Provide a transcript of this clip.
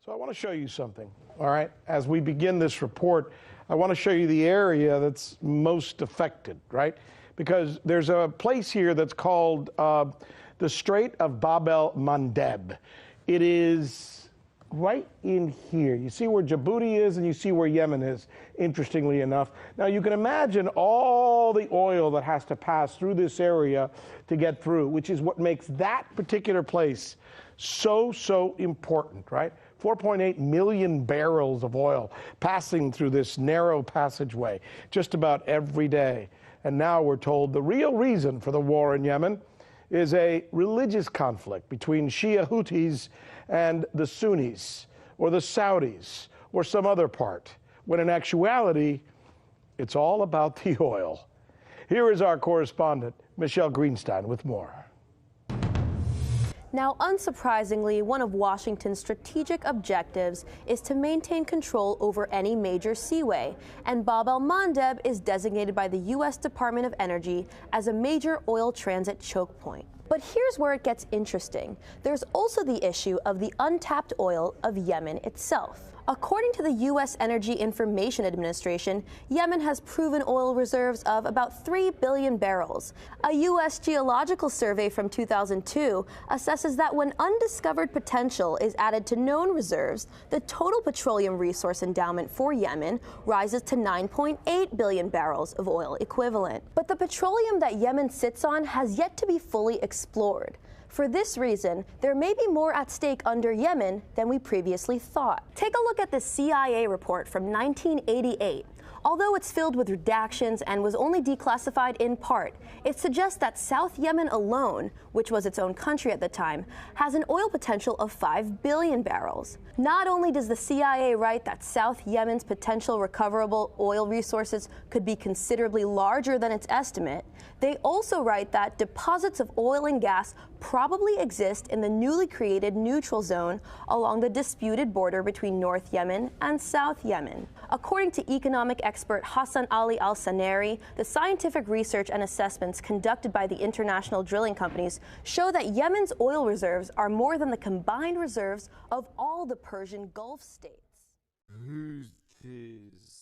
So I want to show you something, all right? As we begin this report, I want to show you the area that's most affected, right? Because there's a place here that's called the Strait of Bab el-Mandeb. It is right in here. You see where Djibouti is and you see where Yemen is, interestingly enough. Now you can imagine all the oil that has to pass through this area to get through, which is what makes that particular place so important, right? 4.8 million barrels of oil passing through this narrow passageway just about every day. And now we're told the real reason for the war in Yemen is a religious conflict between Shia Houthis and the Sunnis, or the Saudis, or some other part, when in actuality, it's all about the oil. Here is our correspondent, Michelle Greenstein, with more. Now, unsurprisingly, one of Washington's strategic objectives is to maintain control over any major seaway, and Bab el-Mandeb is designated by the U.S. Department of Energy as a major oil transit choke point. But here's where it gets interesting. There's also the issue of the untapped oil of Yemen itself. According to the U.S. Energy Information Administration, Yemen has proven oil reserves of about 3 billion barrels. A U.S. geological survey from 2002 assesses that when undiscovered potential is added to known reserves, the total petroleum resource endowment for Yemen rises to 9.8 billion barrels of oil equivalent. But the petroleum that Yemen sits on has yet to be fully explored. For this reason, there may be more at stake under Yemen than we previously thought. Take a look at the CIA report from 1988. Although it's filled with redactions and was only declassified in part, it suggests that South Yemen alone, which was its own country at the time, has an oil potential of 5 billion barrels. Not only does the CIA write that South Yemen's potential recoverable oil resources could be considerably larger than its estimate, they also write that deposits of oil and gas probably exist in the newly created neutral zone along the disputed border between North Yemen and South Yemen. According to economic expert Hassan Ali Al-Saneri, the scientific research and assessments conducted by the international drilling companies show that Yemen's oil reserves are more than the combined reserves of all the Persian Gulf states. Who's this?